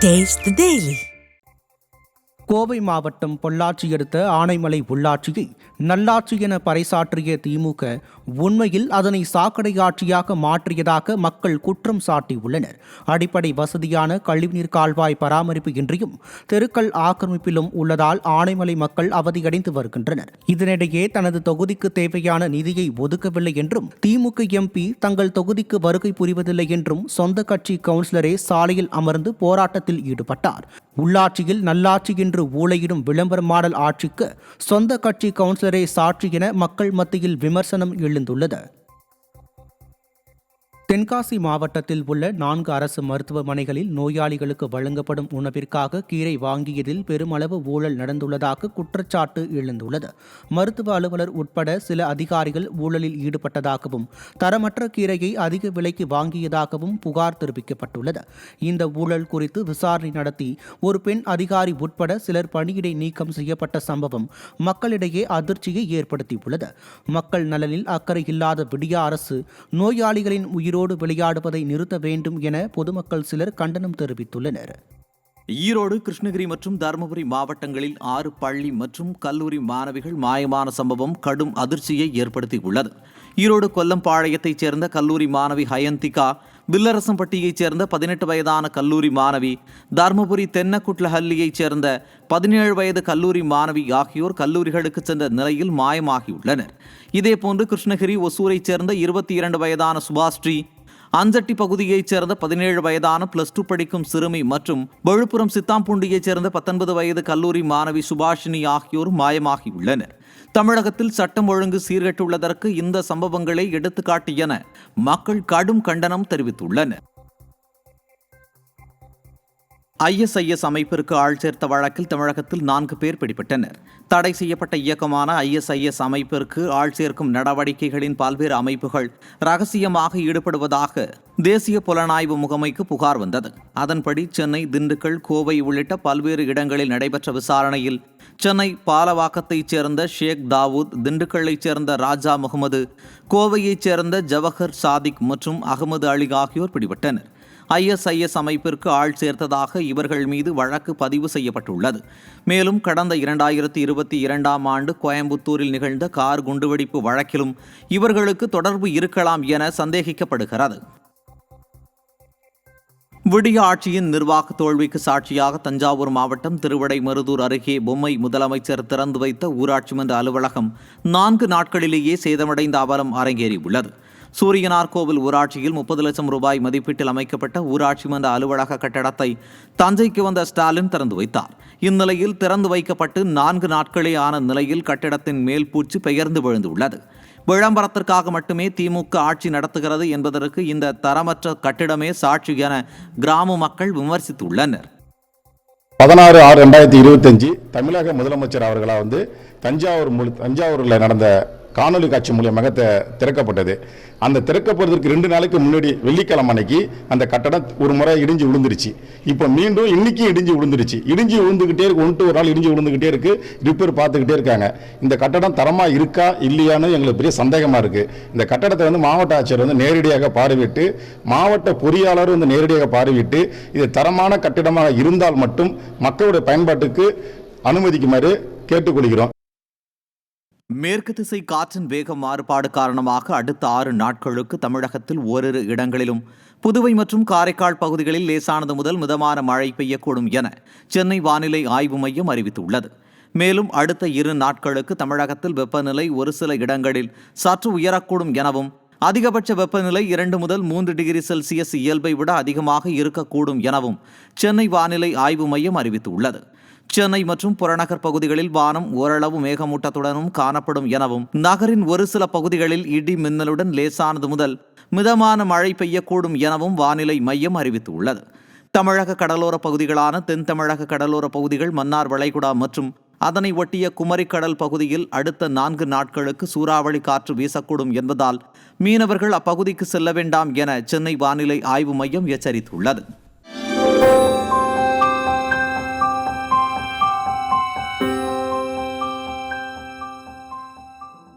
Taste the Daily. Kovai மாவட்டம் பொள்ளாச்சி அடுத்த ஆனைமலை உள்ளாட்சியை நல்லாட்சி என பறைசாற்றிய திமுக உண்மையில் அதனை சாக்கடை ஆட்சியாக மாற்றியதாக மக்கள் குற்றம் சாட்டியுள்ளனர். அடிப்படை வசதியான கழிவுநீர் கால்வாய் பராமரிப்பு இன்றியும் தெருக்கள் ஆக்கிரமிப்பிலும் உள்ளதால் ஆனைமலை மக்கள் அவதியடைந்து வருகின்றனர். இதனிடையே தனது தொகுதிக்கு தேவையான நிதியை ஒதுக்கவில்லை என்றும் திமுக எம்பி தங்கள் தொகுதிக்கு வருகை புரிவதில்லை என்றும் சொந்த கட்சி கவுன்சிலரே சாலையில் அமர்ந்து போராட்டத்தில் ஈடுபட்டார். உள்ளாட்சியில் நல்லாட்சி என்று ஊழையிடும் விளம்பர மாடல் ஆட்சிக்கு சொந்த கட்சி கவுன்சிலரே சாட்சி என மக்கள் மத்தியில் விமர்சனம் எழுந்துள்ளது. தென்காசி மாவட்டத்தில் உள்ள 4 அரசு மருத்துவமனைகளில் நோயாளிகளுக்கு வழங்கப்படும் உணவிற்காக கீரை வாங்கியதில் பெருமளவு ஊழல் நடந்துள்ளதாக குற்றச்சாட்டு எழுந்துள்ளது. மருத்துவ அலுவலர் உட்பட சில அதிகாரிகள் ஊழலில் ஈடுபட்டதாகவும் தரமற்ற கீரையை அதிக விலைக்கு வாங்கியதாகவும் புகார் தெரிவிக்கப்பட்டுள்ளது. இந்த ஊழல் குறித்து விசாரணை நடத்தி ஒரு பெண் அதிகாரி உட்பட சிலர் பணியிடை நீக்கம் செய்யப்பட்ட சம்பவம் மக்களிடையே அதிர்ச்சியை ஏற்படுத்தியுள்ளது. மக்கள் நலனில் அக்கறை இல்லாத விடியா அரசு நோயாளிகளின் உயிரோடு விளையாடுவதை நிறுத்த வேண்டும் என பொதுமக்கள் சிலர் கண்டனம் தெரிவித்துள்ளனர். ஈரோடு, கிருஷ்ணகிரி மற்றும் தருமபுரி மாவட்டங்களில் 6 பள்ளி மற்றும் கல்லூரி மாணவிகள் மாயமான சம்பவம் கடும் அதிர்ச்சியை ஏற்படுத்தியுள்ளது. ஈரோடு கொல்லம்பாளையத்தைச் சேர்ந்த கல்லூரி மாணவி ஹயந்திகா, வில்லரசம்பட்டியைச் சேர்ந்த 18 வயதான கல்லூரி மாணவி, தருமபுரி தென்னக்குட்லஹள்ளியைச் சேர்ந்த 17 வயது கல்லூரி மாணவி ஆகியோர் கல்லூரிகளுக்கு சென்ற நிலையில் மாயமாகியுள்ளனர். இதேபோன்று கிருஷ்ணகிரி ஒசூரைச் சேர்ந்த 22 வயதான சுபாஸ்ரீ, அஞ்சட்டி பகுதியைச் சேர்ந்த 17 வயதான +2 படிக்கும் சிறுமி மற்றும் விழுப்புரம் சித்தாம்பூண்டியைச் சேர்ந்த 19 வயது கல்லூரி மாணவி சுபாஷினி ஆகியோர் மாயமாகியுள்ளனர். தமிழகத்தில் சட்டம் ஒழுங்கு சீர்கெட்டுள்ளதற்கு இந்த சம்பவங்களை எடுத்துக்காட்டு என மக்கள் கடும் கண்டனம் தெரிவித்துள்ளனர். ISIS அமைப்பிற்கு ஆள் சேர்த்த வழக்கில் தமிழகத்தில் 4 பேர் பிடிபட்டனர். தடை செய்யப்பட்ட இயக்கமான ISIS அமைப்பிற்கு ஆள் சேர்க்கும் நடவடிக்கைகளின் பல்வேறு அமைப்புகள் ரகசியமாக ஈடுபடுவதாக தேசிய புலனாய்வு முகமைக்கு புகார் வந்தது. அதன்படி சென்னை, திண்டுக்கல், கோவை உள்ளிட்ட பல்வேறு இடங்களில் நடைபெற்ற விசாரணையில் சென்னை பாலவாக்கத்தைச் சேர்ந்த ஷேக் தாவூத், திண்டுக்கல்லைச் சேர்ந்த ராஜா முகமது, கோவையைச் சேர்ந்த ஜவஹர் சாதிக் மற்றும் அகமது அலி ஆகியோர் பிடிபட்டனர். ISIS அமைப்பிற்கு ஆள் சேர்த்ததாக இவர்கள் மீது வழக்கு பதிவு செய்யப்பட்டுள்ளது. மேலும் கடந்த 2022ஆம் ஆண்டு கோயம்புத்தூரில் நிகழ்ந்த கார் குண்டுவெடிப்பு வழக்கிலும் இவர்களுக்கு தொடர்பு இருக்கலாம் என சந்தேகிக்கப்படுகிறது. விடிய ஆட்சியின் நிர்வாக தோல்விக்கு சாட்சியாக தஞ்சாவூர் மாவட்டம் திருவிடைமருதூர் அருகே பொம்மை முதலமைச்சர் திறந்து வைத்த ஊராட்சி மன்ற அலுவலகம் 4 நாட்களிலேயே சேதமடைந்த அவலம் அரங்கேறியுள்ளது. சூரியனார் கோவில் ஊராட்சியில் 30 லட்சம் ரூபாய் மதிப்பீட்டில் அமைக்கப்பட்ட ஊராட்சி மன்ற அலுவலக கட்டடத்தை தஞ்சைக்கு வந்த ஸ்டாலின் திறந்து வைத்தார். இந்நிலையில் திறந்து வைக்கப்பட்டு 4 நாட்களே ஆன நிலையில் கட்டிடத்தின் மேல் பூச்சு பெயர்ந்து விழுந்துள்ளது. விளம்பரத்திற்காக மட்டுமே திமுக ஆட்சி நடத்துகிறது என்பதற்கு இந்த தரமற்ற கட்டிடமே சாட்சி என கிராம மக்கள் விமர்சித்துள்ளனர். 16/6/2025 தமிழக முதலமைச்சர் அவர்களாக தஞ்சாவூரில் நடந்த காணொலி காட்சி மூலியமாக திறக்கப்பட்டது. அந்த திறக்கப்படுறதுக்கு 2 நாளைக்கு முன்னாடி வெள்ளிக்கிழமை அன்னைக்கு அந்த கட்டடம் ஒரு முறை இடிஞ்சு விழுந்துருச்சு. இப்போ மீண்டும் இன்னைக்கு இடிஞ்சு விழுந்துருச்சு. இடிஞ்சு விழுந்துகிட்டே இருக்கு, ஒரு நாள் இடிஞ்சு விழுந்துகிட்டே இருக்கு. ரிப்பேர் பார்த்துக்கிட்டே இருக்காங்க. இந்த கட்டடம் தரமா இருக்கா இல்லையான்னு எங்களுக்கு பெரிய சந்தேகமா இருக்கு. இந்த கட்டடத்தை மாவட்ட ஆட்சியர் நேரடியாக பார்வையிட்டு, மாவட்ட பொறியாளர் நேரடியாக பார்வையிட்டு, இது தரமான கட்டிடமாக இருந்தால் மட்டும் மக்களுடைய பயன்பாட்டுக்கு அனுமதிக்குமாறு கேட்டுக்கொள்கிறோம். மேற்கு திசை காற்றின் வேக மாறுபாடு காரணமாக அடுத்த 6 நாட்களுக்கு தமிழகத்தில் ஓரிரு இடங்களிலும் புதுவை மற்றும் காரைக்கால் பகுதிகளில் லேசானது முதல் மிதமான மழை பெய்யக்கூடும் என சென்னை வானிலை ஆய்வு மையம் அறிவித்துள்ளது. மேலும் அடுத்த 2 நாட்களுக்கு தமிழகத்தில் வெப்பநிலை ஒரு சில இடங்களில் சற்று உயரக்கூடும் எனவும் அதிகபட்ச வெப்பநிலை 2 முதல் 3 டிகிரி செல்சியஸ் இயல்பை விட அதிகமாக இருக்கக்கூடும் எனவும் சென்னை வானிலை ஆய்வு மையம் அறிவித்துள்ளது. சென்னை மற்றும் புறநகர் பகுதிகளில் வானம் ஓரளவு மேகமூட்டத்துடனும் காணப்படும் எனவும் நகரின் ஒரு சில பகுதிகளில் இடி மின்னலுடன் லேசானது முதல் மிதமான மழை பெய்யக்கூடும் எனவும் வானிலை மையம் அறிவித்துள்ளது. தமிழக கடலோர பகுதிகளான தென் தமிழக கடலோர பகுதிகள், மன்னார் வளைகுடா மற்றும் அதனை ஒட்டிய குமரிக்கடல் பகுதியில் அடுத்த 4 நாட்களுக்கு சூறாவளி காற்று வீசக்கூடும் என்பதால் மீனவர்கள் அப்பகுதிக்கு செல்ல வேண்டாம் என சென்னை வானிலை ஆய்வு மையம் எச்சரித்துள்ளது.